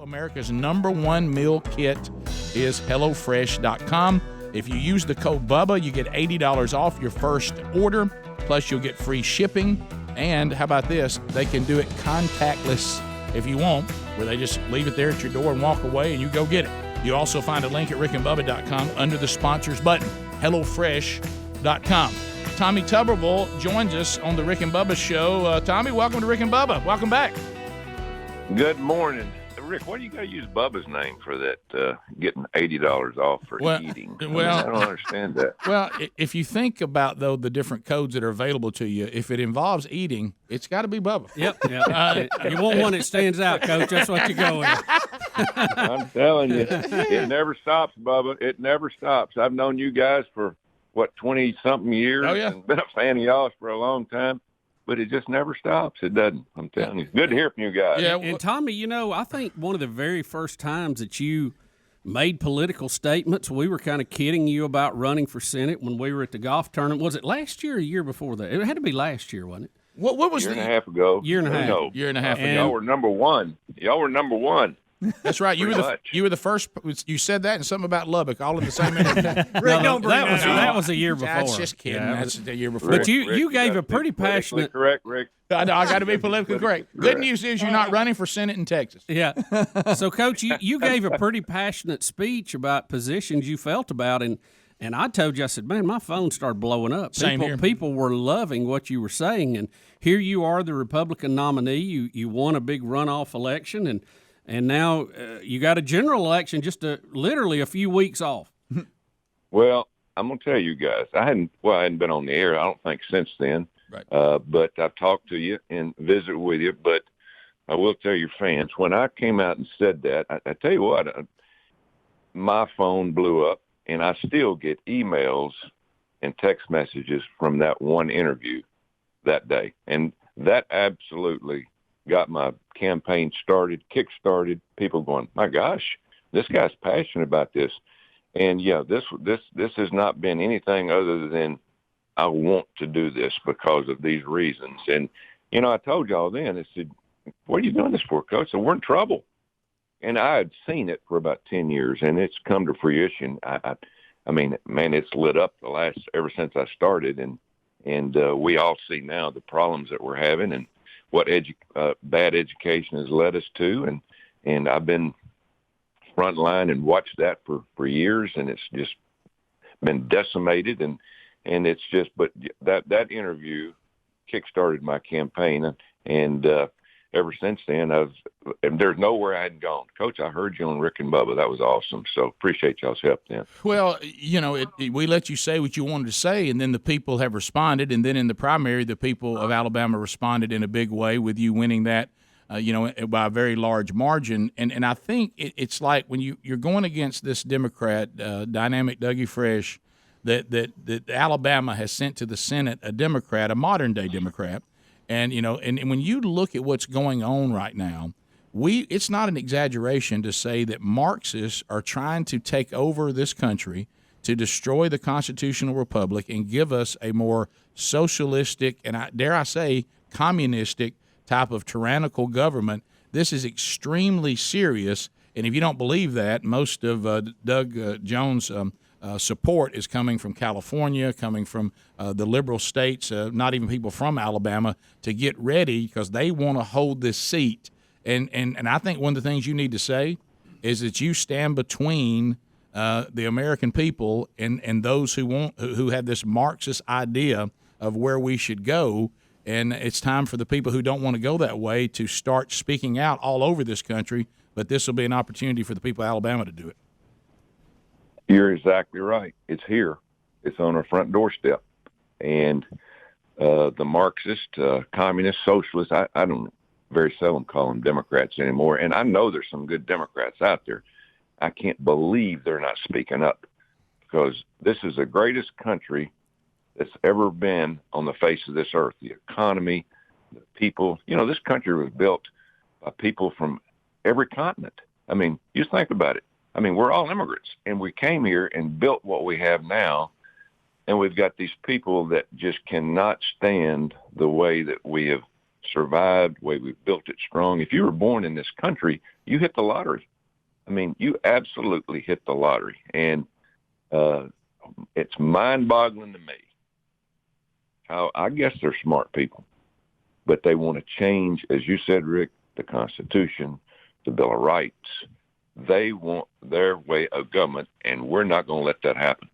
America's #1 meal kit is HelloFresh.com. If you use the code Bubba, you get $80 off your first order, plus you'll get free shipping. And how about this? They can do it contactless if you want, where they just leave it there at your door and walk away and you go get it. You also find a link at rickandbubba.com under the sponsors button, HelloFresh.com. Tommy Tuberville joins us on the Rick and Bubba show. Tommy, welcome to Rick and Bubba. Welcome back. Good morning. Rick, why do you got to use Bubba's name for that, getting $80 off for eating? I don't understand that. Well, if you think about, though, the different codes that are available to you, if it involves eating, it's got to be Bubba. Yep. You want one that stands out, Coach. That's what you go with. I'm telling you, it never stops, Bubba. It never stops. I've known you guys for, 20-something years. Oh, yeah. And been a fan of y'all's for a long time. But it just never stops. It doesn't. I'm telling you. Good to hear from you guys. Yeah, and Tommy, I think one of the very first times that you made political statements, we were kind of kidding you about running for Senate when we were at the golf tournament. Was it last year or a year before that? It had to be last year, wasn't it? What was year and a half ago? Year and a half. Year and a half ago. Y'all were number one. That's right. You were the first. You said that and something about Lubbock, all in the same interview. That was a year before. That's just kidding. Yeah, that's the year before. But you gave a pretty passionate. Correct, Rick. I got to be politically correct. Good news is you're not running for Senate in Texas. Yeah. So, Coach, you gave a pretty passionate speech about positions you felt about, and I told you, I said, man, my phone started blowing up. Same here. People were loving what you were saying, and here you are, the Republican nominee. You won a big runoff election, and now you got a general election just literally a few weeks off. Well, I'm going to tell you guys, I hadn't been on the air, I don't think, since then. Right. But I've talked to you and visited with you. But I will tell your fans, when I came out and said that, I tell you what, my phone blew up, and I still get emails and text messages from that one interview that day. And that absolutely got my campaign started, kick-started, people going, my gosh, this guy's passionate about this. And, yeah, this has not been anything other than I want to do this because of these reasons. And, I told y'all then, I said, what are you doing this for, Coach? So we're in trouble. And I had seen it for about 10 years, and it's come to fruition. I mean, man, it's lit up ever since I started. And we all see now the problems that we're having and what bad education has led us to. And I've been front line and watched that for years, and it's just been decimated. And it's just, but that interview kick-started my campaign. And ever since then, and there's nowhere I hadn't gone. Coach, I heard you on Rick and Bubba. That was awesome. So appreciate y'all's help then. Well, we let you say what you wanted to say, and then the people have responded. And then in the primary, the people of Alabama responded in a big way with you winning that, by a very large margin. And I think it's like when you're going against this Democrat, dynamic Dougie Fresh, that Alabama has sent to the Senate a Democrat, a modern-day Democrat. And, and when you look at what's going on right now, it's not an exaggeration to say that Marxists are trying to take over this country to destroy the constitutional republic and give us a more socialistic and, dare I say, communistic type of tyrannical government. This is extremely serious. And if you don't believe that, most of Doug Jones' support is coming from California, coming from the liberal states, not even people from Alabama, to get ready because they want to hold this seat. And I think one of the things you need to say is that you stand between the American people and those who have this Marxist idea of where we should go. And it's time for the people who don't want to go that way to start speaking out all over this country. But this will be an opportunity for the people of Alabama to do it. You're exactly right. It's here. It's on our front doorstep. And the Marxist, communist, socialist, I don't very seldom call them Democrats anymore. And I know there's some good Democrats out there. I can't believe they're not speaking up because this is the greatest country that's ever been on the face of this earth. The economy, the people. This country was built by people from every continent. I mean, you think about it. I mean, we're all immigrants, and we came here and built what we have now, and we've got these people that just cannot stand the way that we have survived, the way we've built it strong. If you were born in this country, you hit the lottery. I mean, you absolutely hit the lottery. And it's mind-boggling to me how, I guess they're smart people, but they want to change, as you said, Rick, the Constitution, the Bill of Rights. They want their way of government, and we're not going to let that happen.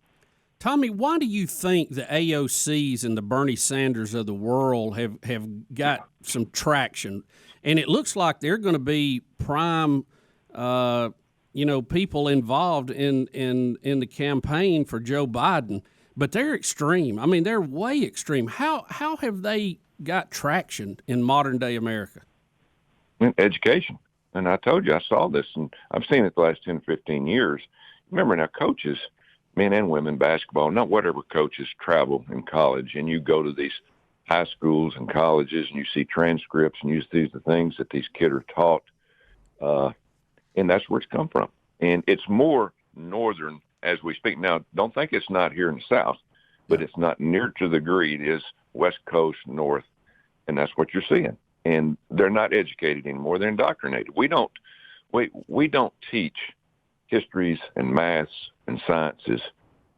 Tommy, why do you think the AOCs and the Bernie Sanders of the world have got some traction? And it looks like they're going to be prime, people involved in the campaign for Joe Biden. But they're extreme. I mean, they're way extreme. How have they got traction in modern day America? Education. And I told you, I saw this, and I've seen it the last 10, 15 years. Remember now, coaches, men and women, basketball, not whatever coaches travel in college, and you go to these high schools and colleges, and you see transcripts, and you see the things that these kids are taught, and that's where it's come from. And it's more northern as we speak. Now, don't think it's not here in the South, but it's not near to the degree it is West Coast, North, and that's what you're seeing. And they're not educated anymore. They're indoctrinated. We don't teach histories and maths and sciences.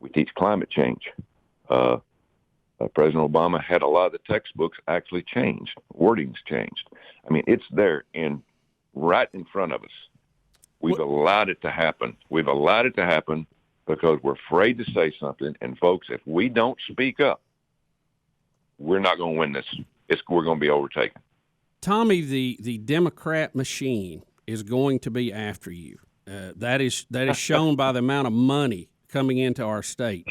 We teach climate change. President Obama had a lot of the textbooks actually changed. Wording's changed. I mean, it's there right in front of us. We've allowed it to happen. We've allowed it to happen because we're afraid to say something. And folks, if we don't speak up, we're not going to win this. We're going to be overtaken. Tommy, the Democrat machine is going to be after you. That is shown by the amount of money coming into our state,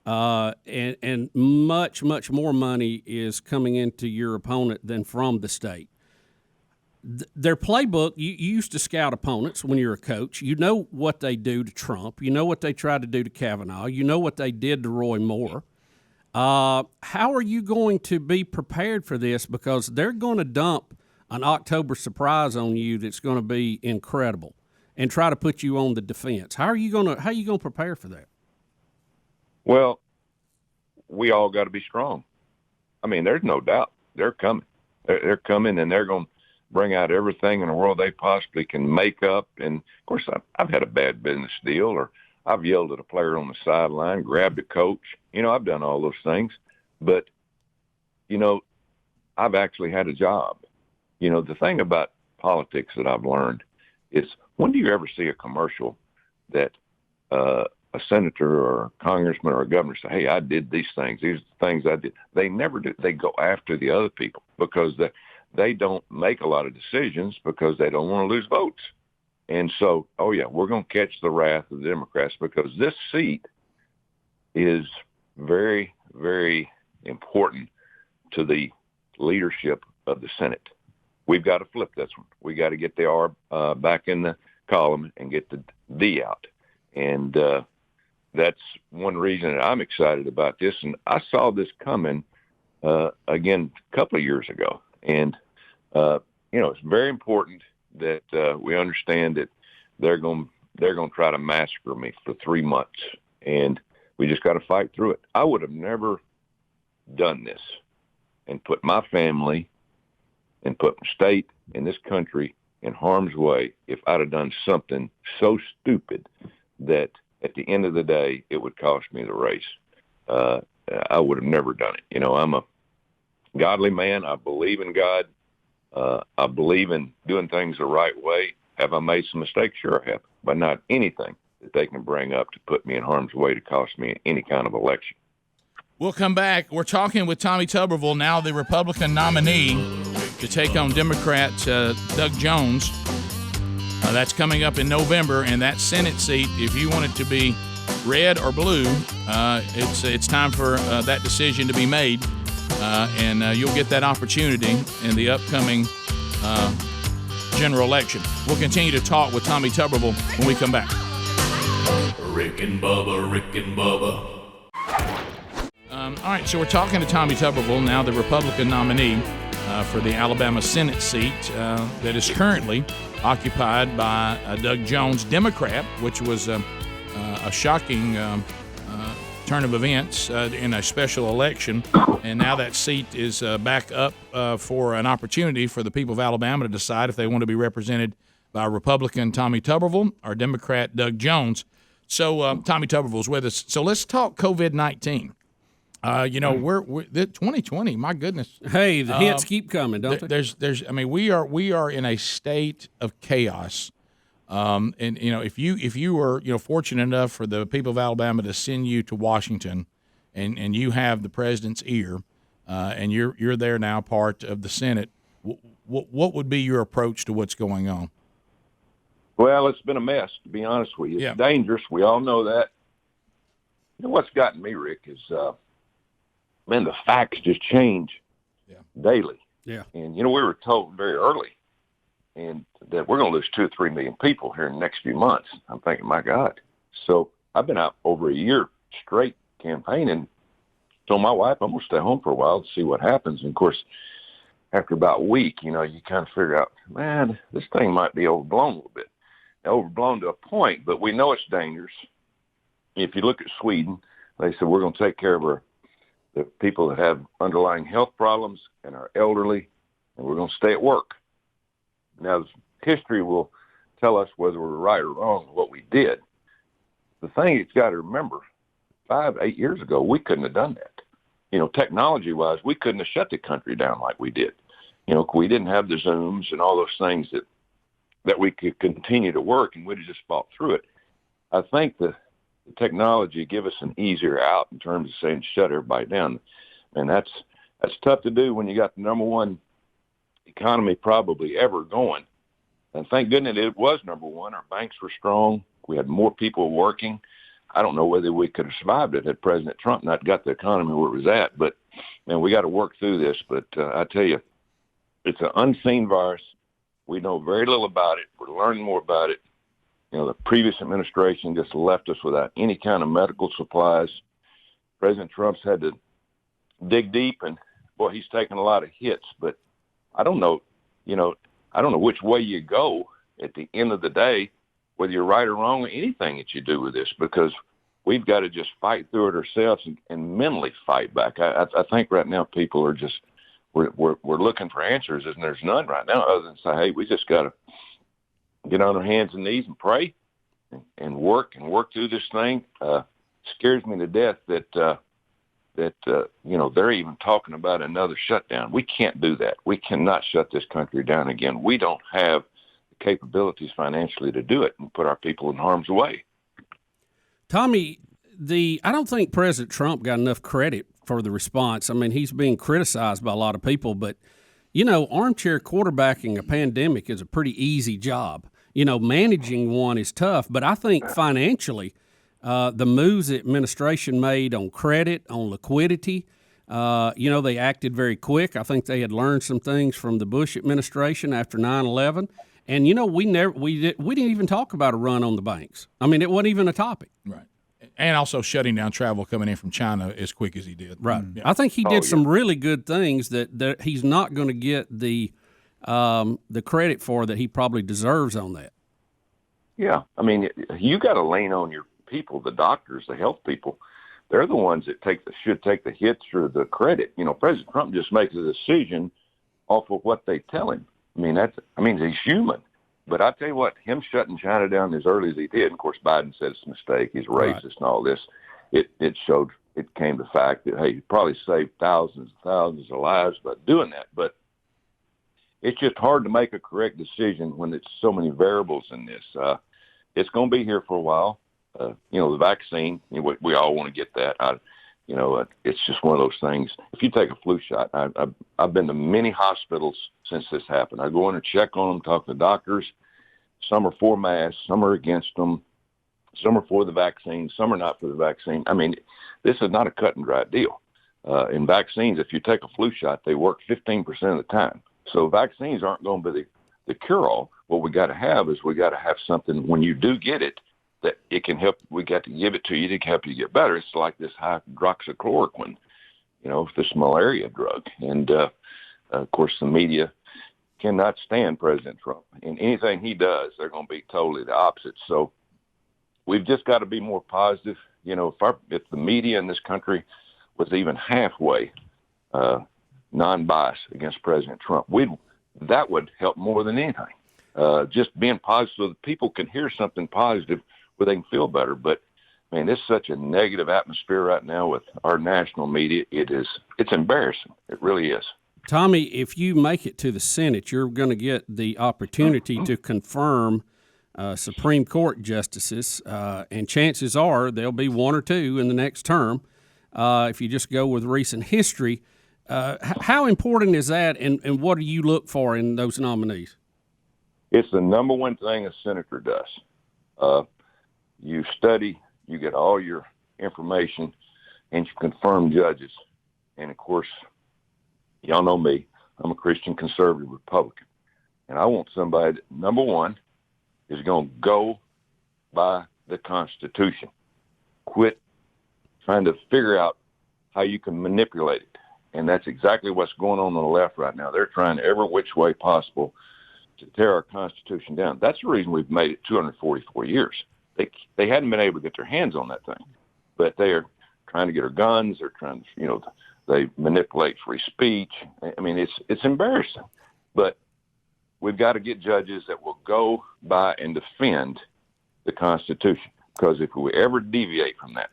and much more money is coming into your opponent than from the state. Their playbook. You used to scout opponents when you're a coach. You know what they do to Trump. You know what they tried to do to Kavanaugh. You know what they did to Roy Moore. How are you going to be prepared for this? Because they're going to dump an October surprise on you that's going to be incredible, and try to put you on the defense. How are you going to prepare for that? Well, we all got to be strong. I mean, there's no doubt they're coming. They're coming, and they're going to bring out everything in the world they possibly can make up. And of course, I've had a bad business deal, or I've yelled at a player on the sideline, grabbed a coach. I've done all those things, but, I've actually had a job. The thing about politics that I've learned is, when do you ever see a commercial that a senator or a congressman or a governor say, hey, I did these things. These are the things I did. They never do. They go after the other people because they don't make a lot of decisions because they don't want to lose votes. And so, we're going to catch the wrath of the Democrats because this seat is very, very important to the leadership of the Senate. We've got to flip this one. We got to get the R back in the column and get the D out. And that's one reason that I'm excited about this. And I saw this coming, again, a couple of years ago. And, it's very important that we understand that they're going to try to massacre me for 3 months. And we just got to fight through it. I would have never done this and put my family and put my state and this country in harm's way if I'd have done something so stupid that at the end of the day, it would cost me the race. I would have never done it. I'm a godly man. I believe in God. I believe in doing things the right way. Have I made some mistakes? Sure I have, but not anything that they can bring up to put me in harm's way to cost me any kind of election. We'll come back. We're talking with Tommy Tuberville, now the Republican nominee to take on Democrat Doug Jones. That's coming up in November, and that Senate seat, if you want it to be red or blue, it's time for that decision to be made, and you'll get that opportunity in the upcoming general election. We'll continue to talk with Tommy Tuberville when we come back. Rick and Bubba. All right, so we're talking to Tommy Tuberville, now the Republican nominee for the Alabama Senate seat that is currently occupied by Doug Jones, Democrat, which was a shocking turn of events in a special election, and now that seat is back up for an opportunity for the people of Alabama to decide if they want to be represented by Republican Tommy Tuberville or Democrat Doug Jones. So Tommy Tuberville's with us. So let's talk COVID-19. We're 2020. My goodness. Hey, the hits keep coming, don't they? We are in a state of chaos. And if you were fortunate enough for the people of Alabama to send you to Washington, and you have the president's ear, and you're there now, part of the Senate, what would be your approach to what's going on? Well, it's been a mess, to be honest with you. It's dangerous. We all know that. You know what's gotten me, Rick, is the facts just change daily. Yeah. And we were told very early, and that we're going to lose 2 or 3 million people here in the next few months. I'm thinking, my God. So I've been out over a year straight campaigning. Told my wife I'm going to stay home for a while to see what happens. And of course, after about a week, you kind of figure out, man, this thing might be overblown a little bit. Overblown to a point, but we know it's dangerous. If you look at Sweden, they said we're going to take care of the people that have underlying health problems and our elderly, and we're going to stay at work. Now, history will tell us whether we're right or wrong with what we did. The thing you've got to remember, 5, 8 years ago, we couldn't have done that. Technology-wise, we couldn't have shut the country down like we did. We didn't have the Zooms and all those things that we could continue to work, and we'd have just fought through it. I think the technology give us an easier out in terms of saying shut everybody down. And that's tough to do when you got the number one economy probably ever going. And thank goodness it was number one. Our banks were strong. We had more people working. I don't know whether we could have survived it had President Trump not got the economy where it was at. But, man, we got to work through this. But I tell you, it's an unseen virus. We know very little about it. We're learning more about it. The previous administration just left us without any kind of medical supplies. President Trump's had to dig deep, and, boy, he's taken a lot of hits. But I don't know, I don't know which way you go at the end of the day, whether you're right or wrong, anything that you do with this, because we've got to just fight through it ourselves and mentally fight back. I think right now people are just we're looking for answers, and there's none right now other than say, hey, we just got to get on our hands and knees and pray and work through this thing. Scares me to death that they're even talking about another shutdown. We can't do that. We cannot shut this country down again. We don't have the capabilities financially to do it and put our people in harm's way. Tommy, I don't think President Trump got enough credit for the response. I mean, he's being criticized by a lot of people, but, armchair quarterbacking a pandemic is a pretty easy job. Managing one is tough, but I think financially, the moves the administration made on credit, on liquidity, they acted very quick. I think they had learned some things from the Bush administration after 9/11. And, we didn't even talk about a run on the banks. I mean, it wasn't even a topic. Right. And also shutting down travel coming in from China as quick as he did. Right. Yeah. I think he did some really good things that he's not going to get the credit for that he probably deserves on that. Yeah. I mean, you got to lean on your people, the doctors, the health people. They're the ones that should take the hits or the credit. President Trump just makes a decision off of what they tell him. He's human. But I tell you what, him shutting China down as early as he did, and of course Biden said it's a mistake, he's racist and all this, it came to fact that, hey, he probably saved thousands and thousands of lives by doing that. But it's just hard to make a correct decision when it's so many variables in this. It's going to be here for a while. The vaccine, we all want to get that. It's just one of those things. If you take a flu shot, I've been to many hospitals since this happened. I go in and check on them, talk to doctors. Some are for masks, some are against them. Some are for the vaccine, some are not for the vaccine. I mean, this is not a cut and dry deal. In vaccines, if you take a flu shot, they work 15% of the time. So vaccines aren't going to be the cure-all. What we got to have is we got to have something when you do get it that it can help. We got to give it to you to help you get better. It's like this hydroxychloroquine, this malaria drug. And, of course, the media cannot stand President Trump. And anything he does, they're going to be totally the opposite. So we've just got to be more positive if the media in this country was even halfway non-biased against President Trump, that would help more than anything. Just being positive so that people can hear something positive where they can feel better. But man, it's such a negative atmosphere right now with our national media. It's embarrassing. It really is. Tommy, if you make it to the Senate, you're going to get the opportunity to confirm Supreme Court justices, and chances are there'll be one or two in the next term if you just go with recent history. How important is that, and what do you look for in those nominees? It's the number one thing a senator does. You study, you get all your information, and you confirm judges. And, of course, y'all know me. I'm a Christian conservative Republican. And I want somebody that, number one, is going to go by the Constitution. Quit trying to figure out how you can manipulate it. And that's exactly what's going on the left right now. They're trying every which way possible to tear our Constitution down. That's the reason we've made it 244 years. They hadn't been able to get their hands on that thing. But they are trying to get our guns. They're trying to, they manipulate free speech. I mean, it's embarrassing. But we've got to get judges that will go by and defend the Constitution. Because if we ever deviate from that,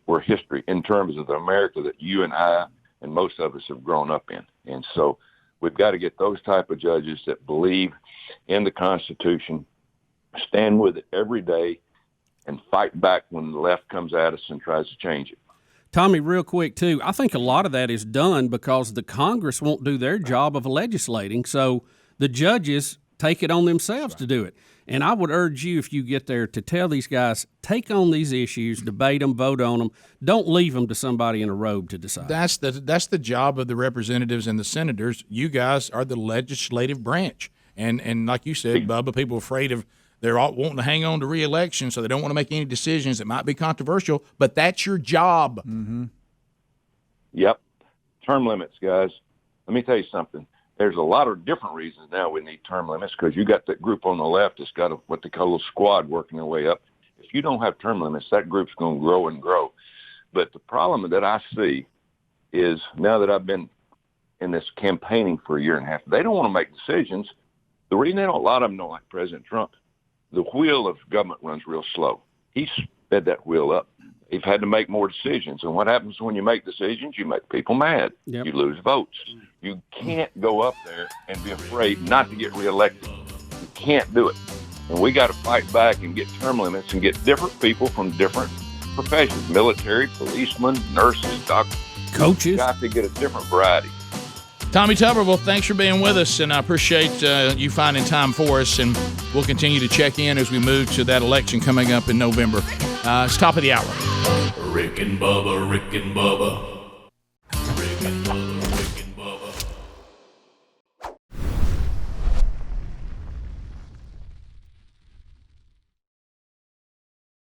we're history in terms of the America that you and I and most of us have grown up in. And so we've got to get those type of judges that believe in the Constitution, stand with it every day, and fight back when the left comes at us and tries to change it. Tommy, real quick, too, I think a lot of that is done because the Congress won't do their job of legislating, so the judges take it on themselves to do it. And I would urge you, if you get there, to tell these guys, take on these issues, debate them, vote on them. Don't leave them to somebody in a robe to decide. That's the job of the representatives and the senators. You guys are the legislative branch. And like you said, Bubba, people are afraid of they're all wanting to hang on to re-election, so they don't want to make any decisions that might be controversial, but that's your job. Mm-hmm. Yep. Term limits, guys. Let me tell you something. There's a lot of different reasons now we need term limits because you got that group on the left that's got what they call a squad working their way up. If you don't have term limits, that group's going to grow and grow. But the problem that I see is now that I've been in this campaigning for a year and a half, they don't want to make decisions. The reason a lot of them don't like President Trump, the wheel of government runs real slow. He sped that wheel up. They've had to make more decisions. And what happens when you make decisions? You make people mad. Yep. You lose votes. You can't go up there and be afraid not to get reelected. You can't do it. And we got to fight back and get term limits and get different people from different professions, military, policemen, nurses, doctors. Coaches. Got to get a different variety. Tommy Tuberville, thanks for being with us, and I appreciate you finding time for us, and we'll continue to check in as we move to that election coming up in November. It's top of the hour. Rick and Bubba, Rick and Bubba. Rick and Bubba.